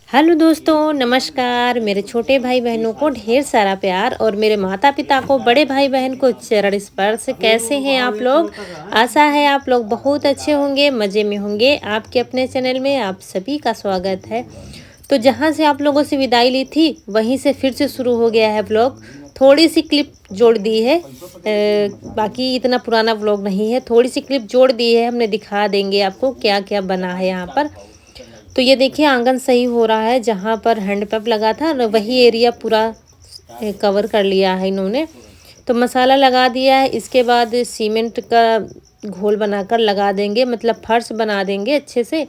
Hello दोस्तों, नमस्कार। मेरे छोटे भाई बहनों को ढेर सारा प्यार और मेरे माता पिता को, बड़े भाई बहन को चरण स्पर्श। कैसे हैं आप लोग? आशा है आप लोग बहुत अच्छे होंगे, मज़े में होंगे। आपके अपने चैनल में आप सभी का स्वागत है। तो जहाँ से आप लोगों से विदाई ली थी, वहीं से फिर से शुरू हो गया है ब्लॉग। थोड़ी सी क्लिप जोड़ दी है, बाकी इतना पुराना ब्लॉग नहीं है। थोड़ी सी क्लिप जोड़ दी है, हमने दिखा देंगे आपको क्या क्या बना है यहाँ पर। तो ये देखिए, आंगन सही हो रहा है। जहाँ पर हैंडपंप लगा था न, वही एरिया पूरा कवर कर लिया है इन्होंने। तो मसाला लगा दिया है। इसके बाद सीमेंट का घोल बनाकर लगा देंगे, मतलब फर्श बना देंगे अच्छे से।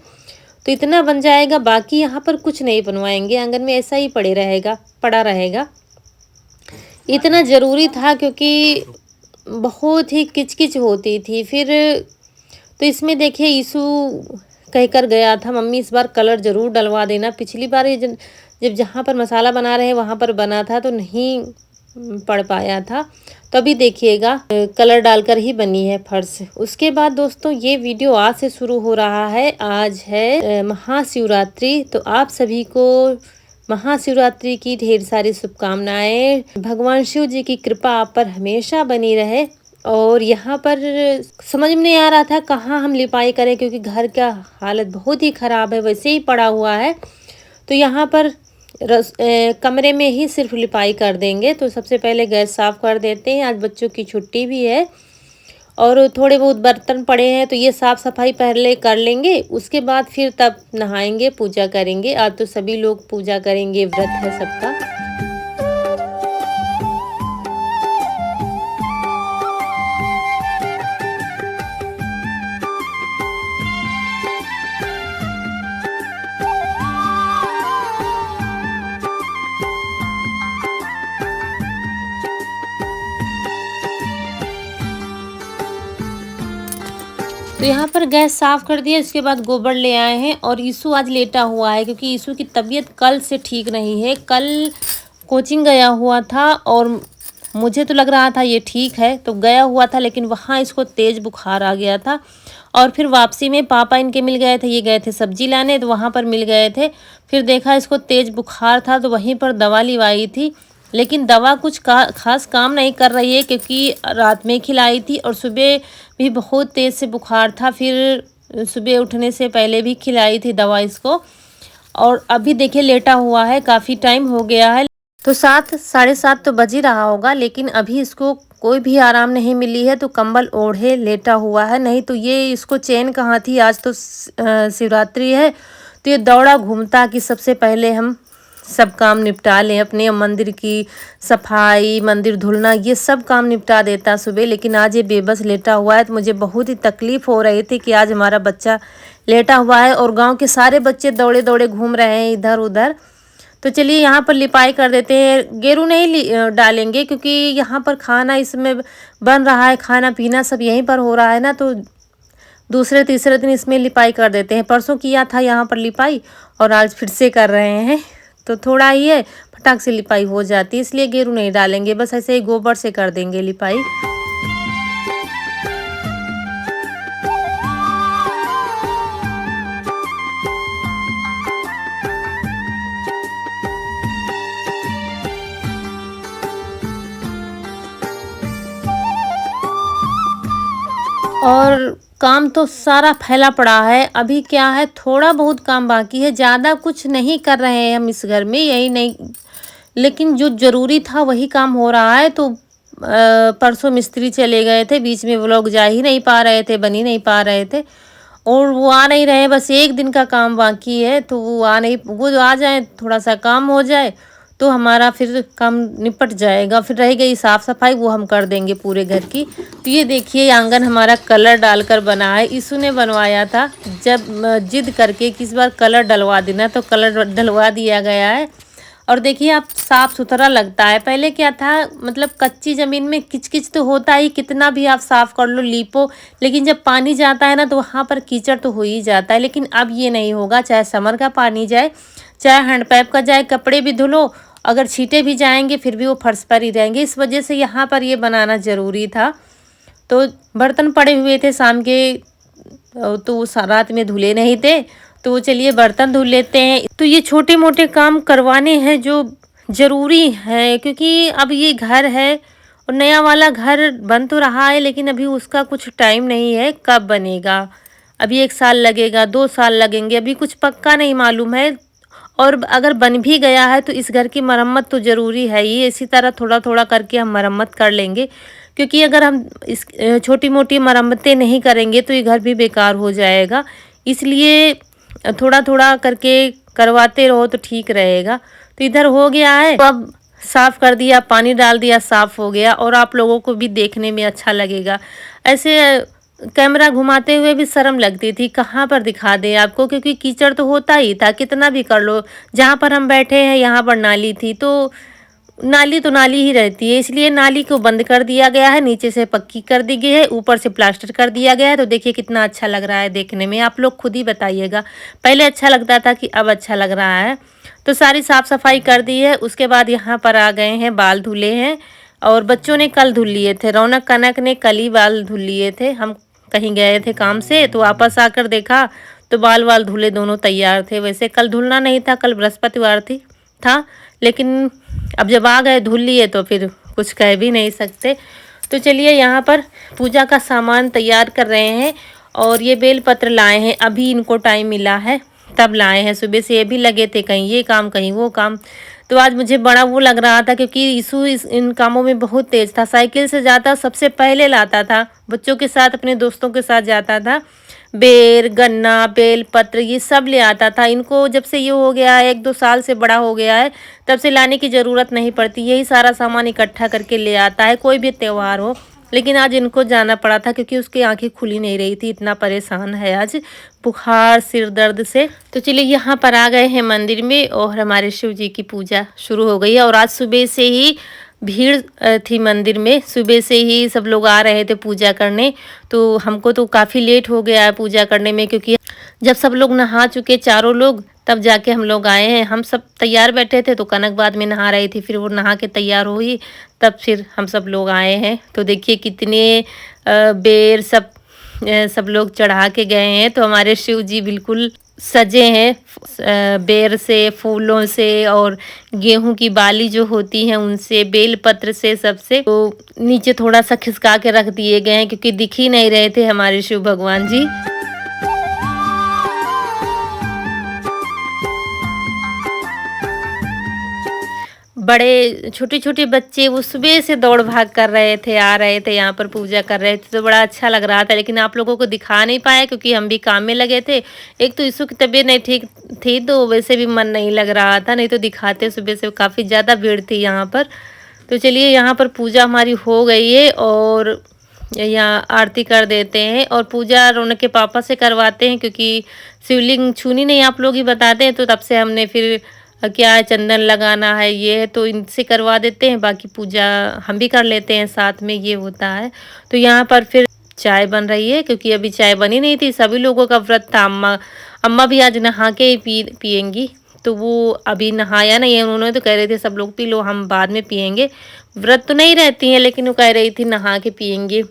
तो इतना बन जाएगा, बाकी यहाँ पर कुछ नहीं बनवाएंगे। आंगन में ऐसा ही पड़ा रहेगा। इतना ज़रूरी था क्योंकि बहुत ही किचकिच होती थी फिर। तो इसमें देखिए, यीशु कहकर गया था, मम्मी इस बार कलर ज़रूर डलवा देना। पिछली बार ये जब जहाँ पर मसाला बना रहे वहाँ पर बना था तो नहीं पड़ पाया था। तो अभी देखिएगा, कलर डालकर ही बनी है फर्श। उसके बाद दोस्तों, ये वीडियो आज से शुरू हो रहा है। आज है महाशिवरात्रि। तो आप सभी को महाशिवरात्रि की ढेर सारी शुभकामनाएं। भगवान शिव जी की कृपा आप पर हमेशा बनी रहे। और यहाँ पर समझ में नहीं आ रहा था कहाँ हम लिपाई करें, क्योंकि घर का हालत बहुत ही ख़राब है, वैसे ही पड़ा हुआ है। तो यहाँ पर कमरे में ही सिर्फ लिपाई कर देंगे। तो सबसे पहले गैस साफ़ कर देते हैं। आज बच्चों की छुट्टी भी है और थोड़े बहुत बर्तन पड़े हैं, तो ये साफ़ सफाई पहले कर लेंगे। उसके बाद फिर तब नहाएंगे, पूजा करेंगे। आज तो सभी लोग पूजा करेंगे, व्रत है सबका। तो यहाँ पर गैस साफ़ कर दिया। इसके बाद गोबर ले आए हैं और यीशु आज लेटा हुआ है, क्योंकि यीशु की तबीयत कल से ठीक नहीं है। कल कोचिंग गया हुआ था और मुझे तो लग रहा था ये ठीक है, तो गया हुआ था, लेकिन वहाँ इसको तेज़ बुखार आ गया था। और फिर वापसी में पापा इनके मिल गए थे, ये गए थे सब्जी लाने, तो वहाँ पर मिल गए थे। फिर देखा इसको तेज़ बुखार था, तो वहीं पर दवा लिवाई थी। लेकिन दवा कुछ खास काम नहीं कर रही है, क्योंकि रात में खिलाई थी और सुबह भी बहुत तेज़ से बुखार था। फिर सुबह उठने से पहले भी खिलाई थी दवा इसको। और अभी देखिए लेटा हुआ है, काफ़ी टाइम हो गया है। तो 7 साढ़े 7 तो बज ही रहा होगा, लेकिन अभी इसको कोई भी आराम नहीं मिली है। तो कंबल ओढ़े लेटा हुआ है। नहीं तो ये इसको चैन कहाँ थी। आज तो शिवरात्रि है, तो ये दौड़ा घूमता कि सबसे पहले हम सब काम निपटा लें अपने। मंदिर की सफाई, मंदिर धुलना, ये सब काम निपटा देता सुबह। लेकिन आज ये बेबस लेटा हुआ है। तो मुझे बहुत ही तकलीफ़ हो रही थी कि आज हमारा बच्चा लेटा हुआ है और गांव के सारे बच्चे दौड़े दौड़े घूम रहे हैं इधर उधर। तो चलिए यहाँ पर लिपाई कर देते हैं। गेरू नहीं डालेंगे, क्योंकि यहाँ पर खाना इसमें बन रहा है, खाना पीना सब यहीं पर हो रहा है ना। तो दूसरे तीसरे दिन इसमें लिपाई कर देते हैं। परसों किया था यहाँ पर लिपाई और आज फिर से कर रहे हैं। तो थोड़ा ही है, फटाक से लिपाई हो जाती है, इसलिए गेरू नहीं डालेंगे। बस ऐसे ही गोबर से कर देंगे लिपाई। और काम तो सारा फैला पड़ा है। अभी क्या है, थोड़ा बहुत काम बाकी है, ज़्यादा कुछ नहीं कर रहे हैं हम इस घर में, यही नहीं। लेकिन जो ज़रूरी था वही काम हो रहा है। तो परसों मिस्त्री चले गए थे, बीच में वो लोग जा ही नहीं पा रहे थे, बन ही नहीं पा रहे थे। और वो आ नहीं रहे, बस एक दिन का काम बाकी है। तो वो आ जाए, थोड़ा सा काम हो जाए तो हमारा फिर काम निपट जाएगा। फिर रह गई साफ़ सफाई, वो हम कर देंगे पूरे घर की। तो ये देखिए, आंगन हमारा कलर डालकर बना है। इसू ने बनवाया था, जब जिद करके कि इस बार कलर डलवा देना, तो कलर डलवा दिया गया है। और देखिए, आप साफ़ सुथरा लगता है। पहले क्या था, मतलब कच्ची ज़मीन में किचकिच तो होता ही, कितना भी आप साफ़ कर लो, लीपो, लेकिन जब पानी जाता है ना, तो वहाँ पर कीचड़ तो हो ही जाता है। लेकिन अब ये नहीं होगा, चाहे समर का पानी जाए, चाहे हैंडपैप का जाए, कपड़े भी धुलो, अगर छींटे भी जाएंगे फिर भी वो फर्श पर ही रहेंगे। इस वजह से यहाँ पर ये बनाना ज़रूरी था। तो बर्तन पड़े हुए थे शाम के, तो रात में धुले नहीं थे, तो चलिए बर्तन धुल लेते हैं। तो ये छोटे मोटे काम करवाने हैं जो ज़रूरी है, क्योंकि अब ये घर है और नया वाला घर बन तो रहा है, लेकिन अभी उसका कुछ टाइम नहीं है कब बनेगा। अभी 1 साल लगेगा, 2 साल लगेंगे, अभी कुछ पक्का नहीं मालूम है। और अगर बन भी गया है तो इस घर की मरम्मत तो ज़रूरी है ही। इसी तरह थोड़ा-थोड़ा करके हम मरम्मत कर लेंगे, क्योंकि अगर हम इस छोटी-मोटी मरम्मतें नहीं करेंगे तो ये घर भी बेकार हो जाएगा। इसलिए थोड़ा-थोड़ा करके करवाते रहो तो ठीक रहेगा। तो इधर हो गया है, तो अब साफ़ कर दिया, पानी डाल दिया, साफ़ हो गया और आप लोगों को भी देखने में अच्छा लगेगा। ऐसे कैमरा घुमाते हुए भी शर्म लगती थी, कहाँ पर दिखा दें आपको, क्योंकि कीचड़ तो होता ही था, कितना भी कर लो। जहाँ पर हम बैठे हैं यहाँ पर नाली थी, तो नाली ही रहती है, इसलिए नाली को बंद कर दिया गया है, नीचे से पक्की कर दी गई है, ऊपर से प्लास्टर कर दिया गया है। तो देखिए कितना अच्छा लग रहा है देखने में, आप लोग खुद ही बताइएगा। पहले अच्छा लगता था कि अब अच्छा लग रहा है। तो सारी साफ़ सफाई कर दी है। उसके बाद यहाँ पर आ गए हैं, बाल धुले हैं और बच्चों ने कल धुल लिए थे। रौनक कनक ने कल ही बाल धुल लिए थे। हम कहीं गए थे काम से, तो वापस आकर देखा तो बाल वाल धुले दोनों तैयार थे। वैसे कल धुलना नहीं था, कल बृहस्पतिवार था, लेकिन अब जब आ गए धुल लिए तो फिर कुछ कह भी नहीं सकते। तो चलिए यहाँ पर पूजा का सामान तैयार कर रहे हैं और ये बेलपत्र लाए हैं, अभी इनको टाइम मिला है तब लाए हैं। सुबह से ये भी लगे थे, कहीं ये काम कहीं वो काम। तो आज मुझे बड़ा वो लग रहा था, क्योंकि यीशु इन कामों में बहुत तेज़ था। साइकिल से जाता, सबसे पहले लाता था, बच्चों के साथ अपने दोस्तों के साथ जाता था। बेर, गन्ना, बेलपत्र ये सब ले आता था। इनको जब से ये हो गया है, 1-2 साल से बड़ा हो गया है, तब से लाने की ज़रूरत नहीं पड़ती। यही सारा सामान इकट्ठा करके ले आता है, कोई भी त्योहार हो। लेकिन आज इनको जाना पड़ा था, क्योंकि उसकी आंखें खुली नहीं रही थी, इतना परेशान है आज बुखार सिर दर्द से। तो चलिए यहाँ पर आ गए हैं मंदिर में और हमारे शिव जी की पूजा शुरू हो गई है। और आज सुबह से ही भीड़ थी मंदिर में, सुबह से ही सब लोग आ रहे थे पूजा करने। तो हमको तो काफ़ी लेट हो गया है पूजा करने में, क्योंकि जब सब लोग नहा चुके चारों लोग तब जाके हम लोग आए हैं। हम सब तैयार बैठे थे तो कनक बाद में नहा रही थी, फिर वो नहा के तैयार हुई तब फिर हम सब लोग आए हैं। तो देखिए कितने बेर सब लोग चढ़ा के गए हैं। तो हमारे शिव जी बिल्कुल सजे हैं बेर से, फूलों से और गेहूं की बाली जो होती है उनसे, बेलपत्र से, सबसे। तो नीचे थोड़ा सा खिसका के रख दिए गए हैं, क्योंकि दिख ही नहीं रहे थे हमारे शिव भगवान जी। बड़े छोटे-छोटे बच्चे वो सुबह से दौड़ भाग कर रहे थे, आ रहे थे यहाँ पर पूजा कर रहे थे, तो बड़ा अच्छा लग रहा था। लेकिन आप लोगों को दिखा नहीं पाए, क्योंकि हम भी काम में लगे थे। एक तो यीशु की तबीयत नहीं ठीक थी, तो वैसे भी मन नहीं लग रहा था, नहीं तो दिखाते। सुबह से काफ़ी ज़्यादा भीड़ थी यहाँ पर। तो चलिए यहाँ पर पूजा हमारी हो गई है और यहाँ आरती कर देते हैं। और पूजा रौनक के पापा से करवाते हैं, क्योंकि शिवलिंग छूनी नहीं आप लोग ही बताते हैं, तो तब से हमने फिर क्या है, चंदन लगाना है ये है, तो इनसे करवा देते हैं। बाकी पूजा हम भी कर लेते हैं साथ में, ये होता है। तो यहाँ पर फिर चाय बन रही है, क्योंकि अभी चाय बनी नहीं थी, सभी लोगों का व्रत था। अम्मा भी आज नहा के ही पियेंगी, तो वो अभी नहाया नहीं है उन्होंने, तो कह रहे थे सब लोग पी लो, हम बाद में पियेंगे। व्रत तो नहीं रहती हैं, लेकिन वो कह रही थी नहा के पियेंगे।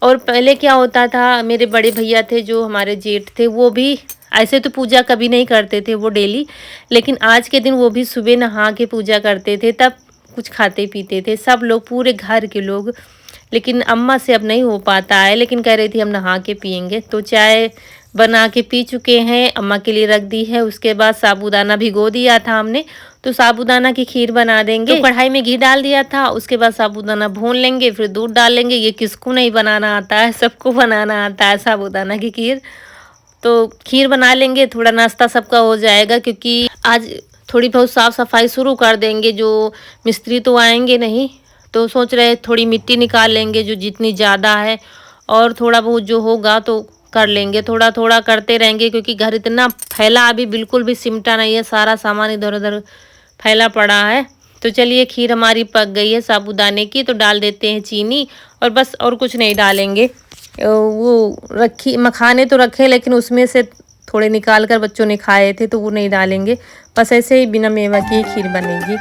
और पहले क्या होता था, मेरे बड़े भैया थे जो हमारे जेठ थे, वो भी ऐसे तो पूजा कभी नहीं करते थे वो डेली, लेकिन आज के दिन वो भी सुबह नहा के पूजा करते थे, तब कुछ खाते पीते थे सब लोग, पूरे घर के लोग। लेकिन अम्मा से अब नहीं हो पाता है, लेकिन कह रही थी हम नहा के पियेंगे। तो चाय बना के पी चुके हैं, अम्मा के लिए रख दी है। उसके बाद साबूदाना भिगो दिया था हमने, तो साबूदाना की खीर बना देंगे। तो कढ़ाई में घी डाल दिया था, उसके बाद साबूदाना भून लेंगे, फिर दूध डाल लेंगे। ये किसको नहीं बनाना आता है, सबको बनाना आता है साबूदाना की खीर। तो खीर बना लेंगे, थोड़ा नाश्ता सबका हो जाएगा, क्योंकि आज थोड़ी बहुत साफ़ सफाई शुरू कर देंगे। जो मिस्त्री तो आएंगे नहीं, तो सोच रहे थोड़ी मिट्टी निकाल लेंगे जो जितनी ज़्यादा है, और थोड़ा बहुत जो होगा तो कर लेंगे। थोड़ा थोड़ा करते रहेंगे, क्योंकि घर इतना फैला, अभी बिल्कुल भी सिमटा नहीं है, सारा सामान इधर उधर फैला पड़ा है। तो चलिए खीर हमारी पक गई है साबूदाने की, तो डाल देते हैं चीनी और बस, और कुछ नहीं डालेंगे। वो रखी मखाने तो रखे, लेकिन उसमें से थोड़े निकाल कर बच्चों ने खाए थे, तो वो नहीं डालेंगे। बस ऐसे ही बिना मेवा की खीर बनेगी।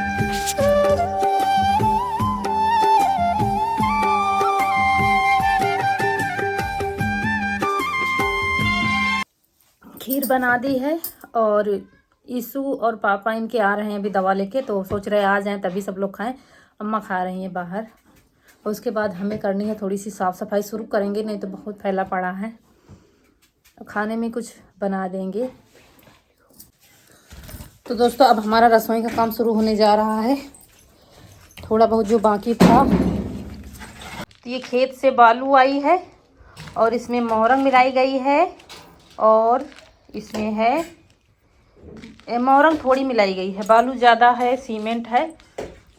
खीर बना दी है और ईशु और पापा इनके आ रहे हैं अभी दवा लेके, तो सोच रहे आ जाएं तभी सब लोग खाएं। अम्मा खा रही हैं बाहर। और उसके बाद हमें करनी है थोड़ी सी साफ़ सफाई, शुरू करेंगे, नहीं तो बहुत फैला पड़ा है। खाने में कुछ बना देंगे। तो दोस्तों अब हमारा रसोई का काम शुरू होने जा रहा है। थोड़ा बहुत जो बाकी था, तो ये खेत से बालू आई है और इसमें मोरंग मिलाई गई है और इसमें है मोरंग थोड़ी मिलाई गई है, बालू ज़्यादा है, सीमेंट है।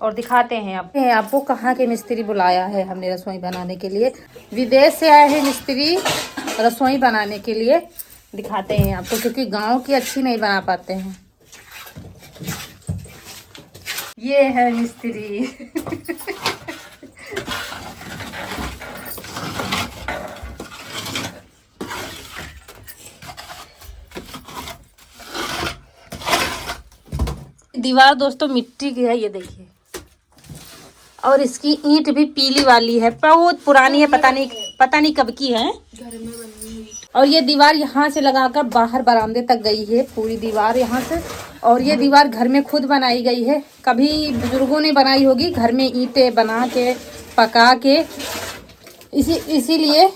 और दिखाते हैं आपको कहाँ के मिस्त्री बुलाया है हमने रसोई बनाने के लिए। विदेश से आए हैं मिस्त्री रसोई बनाने के लिए। दिखाते हैं आपको, क्योंकि गांव की अच्छी नहीं बना पाते हैं। ये है मिस्त्री। दीवार दोस्तों मिट्टी की है, ये देखिए। और इसकी ईंट भी पीली वाली है, बहुत पुरानी है, पता नहीं कब की है। और ये दीवार यहाँ से लगाकर बाहर बरामदे तक गई है, पूरी दीवार यहाँ से। और ये दीवार घर में खुद बनाई गई है, कभी बुजुर्गों ने बनाई होगी, घर में ईंटें बना के पका के, इसीलिए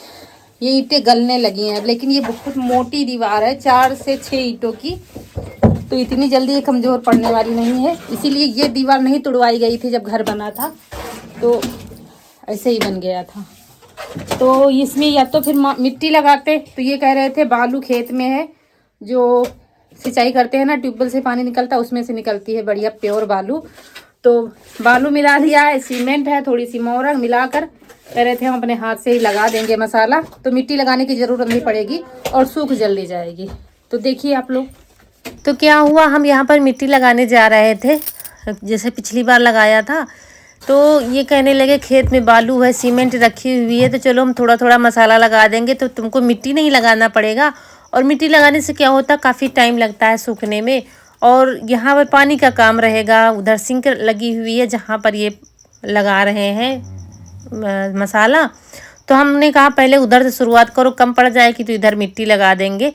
ये ईंटें गलने लगी हैं। लेकिन ये बहुत मोटी दीवार है, 4 से 6 ईंटों की, तो इतनी जल्दी ये कमज़ोर पड़ने वाली नहीं है। इसीलिए ये दीवार नहीं तुड़वाई गई थी जब घर बना था, तो ऐसे ही बन गया था। तो इसमें या तो फिर मिट्टी लगाते, तो ये कह रहे थे बालू खेत में है, जो सिंचाई करते हैं ना, ट्यूबवेल से पानी निकलता है, उसमें से निकलती है बढ़िया प्योर बालू। तो बालू मिला दिया है, सीमेंट है, थोड़ी सी मोरंग मिलाकर कह रहे थे हम अपने हाथ से ही लगा देंगे मसाला, तो मिट्टी लगाने की ज़रूरत नहीं पड़ेगी और सूख जल्दी जाएगी। तो देखिए आप लोग। तो क्या हुआ, हम यहाँ पर मिट्टी लगाने जा रहे थे जैसे पिछली बार लगाया था, तो ये कहने लगे खेत में बालू है, सीमेंट रखी हुई है, तो चलो हम थोड़ा थोड़ा मसाला लगा देंगे, तो तुमको मिट्टी नहीं लगाना पड़ेगा। और मिट्टी लगाने से क्या होता, काफ़ी टाइम लगता है सूखने में, और यहाँ पर पानी का काम रहेगा। उधर सिंक लगी हुई है जहाँ पर ये लगा रहे हैं मसाला, तो हमने कहा पहले उधर से शुरुआत करो, कम पड़ जाएगी तो इधर मिट्टी लगा देंगे।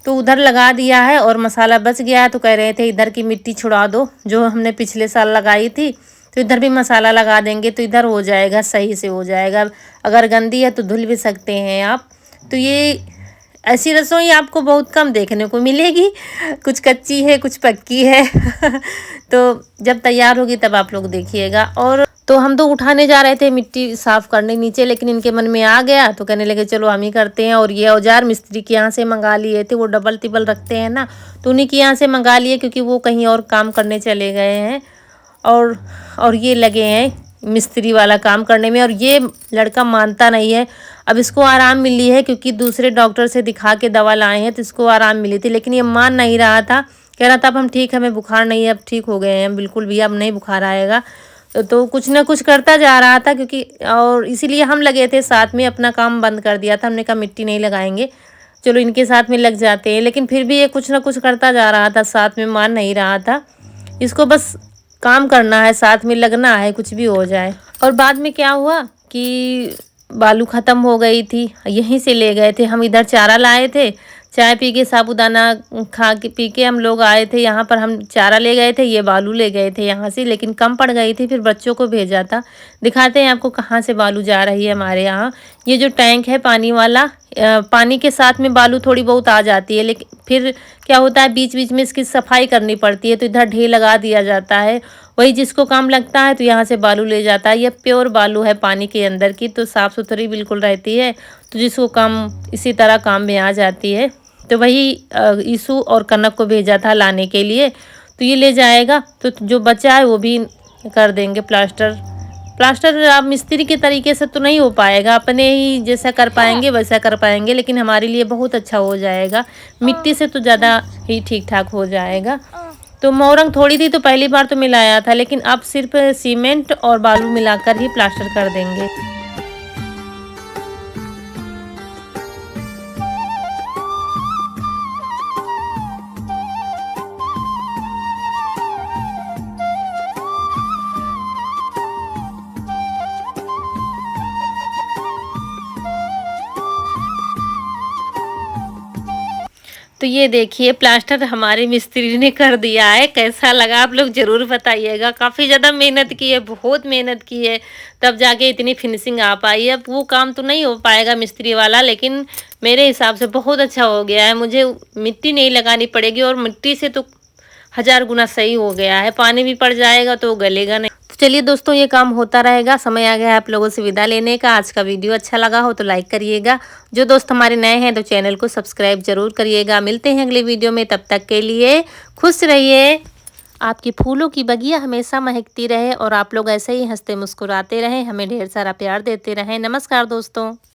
तो उधर लगा दिया है और मसाला बच गया है, तो कह रहे थे इधर की मिट्टी छुड़ा दो जो हमने पिछले साल लगाई थी, तो इधर भी मसाला लगा देंगे, तो इधर हो जाएगा, सही से हो जाएगा। अगर गंदी है तो धुल भी सकते हैं आप। तो ये ऐसी रसोई आपको बहुत कम देखने को मिलेगी, कुछ कच्ची है कुछ पक्की है। तो जब तैयार होगी तब आप लोग देखिएगा। और तो हम तो उठाने जा रहे थे मिट्टी साफ़ करने नीचे, लेकिन इनके मन में आ गया तो कहने लगे चलो हम ही करते हैं। और ये औजार मिस्त्री के यहाँ से मंगा लिए थे, वो डबल टिबल रखते हैं ना, तो उन्हीं के यहाँ से मंगा लिए, क्योंकि वो कहीं और काम करने चले गए हैं। और ये लगे हैं मिस्त्री वाला काम करने में। और ये लड़का मानता नहीं है। अब इसको आराम मिली है, क्योंकि दूसरे डॉक्टर से दिखा के दवा लाए हैं, तो इसको आराम मिली थी, लेकिन ये मान नहीं रहा था। कह रहा था अब हम ठीक है, हमें बुखार नहीं है, अब ठीक हो गए हैं बिल्कुल भी, अब नहीं बुखार आएगा। तो कुछ ना कुछ करता जा रहा था, क्योंकि और इसीलिए हम लगे थे साथ में। अपना काम बंद कर दिया था, हमने कहा मिट्टी नहीं लगाएंगे, चलो इनके साथ में लग जाते हैं। लेकिन फिर भी ये कुछ ना कुछ करता जा रहा था, साथ में मान नहीं रहा था। इसको बस काम करना है, साथ में लगना है, कुछ भी हो जाए। और बाद में क्या हुआ कि बालू ख़त्म हो गई थी, यहीं से ले गए थे हम, इधर चारा लाए थे, चाय पी के साबूदाना खा के पी के हम लोग आए थे यहाँ पर, हम चारा ले गए थे, ये बालू ले गए थे यहाँ से, लेकिन कम पड़ गई थी, फिर बच्चों को भेजा था। दिखाते हैं आपको कहाँ से बालू जा रही है हमारे यहाँ। ये जो टैंक है पानी वाला, पानी के साथ में बालू थोड़ी बहुत आ जाती है, लेकिन फिर क्या होता है बीच बीच में इसकी सफाई करनी पड़ती है, तो इधर ढेर लगा दिया जाता है। वही जिसको काम लगता है तो यहाँ से बालू ले जाता है। यह प्योर बालू है पानी के अंदर की, तो साफ़ सुथरी बिल्कुल रहती है, तो जिसको काम इसी तरह काम में आ जाती है। तो वही ईशु और कनक को भेजा था लाने के लिए, तो ये ले जाएगा। तो जो बचा है वो भी कर देंगे प्लास्टर। आप मिस्त्री के तरीके से तो नहीं हो पाएगा, अपने ही जैसा कर पाएंगे वैसा कर पाएंगे, लेकिन हमारे लिए बहुत अच्छा हो जाएगा। मिट्टी से तो ज़्यादा ही ठीक ठाक हो जाएगा। तो मोरंग थोड़ी थी तो पहली बार तो मिलाया था, लेकिन अब सिर्फ सीमेंट और बालू मिलाकर ही प्लास्टर कर देंगे। तो ये देखिए प्लास्टर हमारे मिस्त्री ने कर दिया है, कैसा लगा आप लोग ज़रूर बताइएगा। काफ़ी ज़्यादा मेहनत की है, बहुत मेहनत की है, तब जाके इतनी फिनिशिंग आ पाई है। अब वो काम तो नहीं हो पाएगा मिस्त्री वाला, लेकिन मेरे हिसाब से बहुत अच्छा हो गया है। मुझे मिट्टी नहीं लगानी पड़ेगी और मिट्टी से तो 1000 गुना सही हो गया है। पानी भी पड़ जाएगा तो गलेगा नहीं। तो चलिए दोस्तों, ये काम होता रहेगा। समय आ गया है आप लोगों से विदा लेने का। आज का वीडियो अच्छा लगा हो तो लाइक करिएगा। जो दोस्त हमारे नए हैं तो चैनल को सब्सक्राइब जरूर करिएगा। मिलते हैं अगले वीडियो में, तब तक के लिए खुश रहिए। आपकी फूलों की बगिया हमेशा महकती रहे और आप लोग ऐसे ही हंसते मुस्कुराते रहें, हमें ढेर सारा प्यार देते रहें। नमस्कार दोस्तों।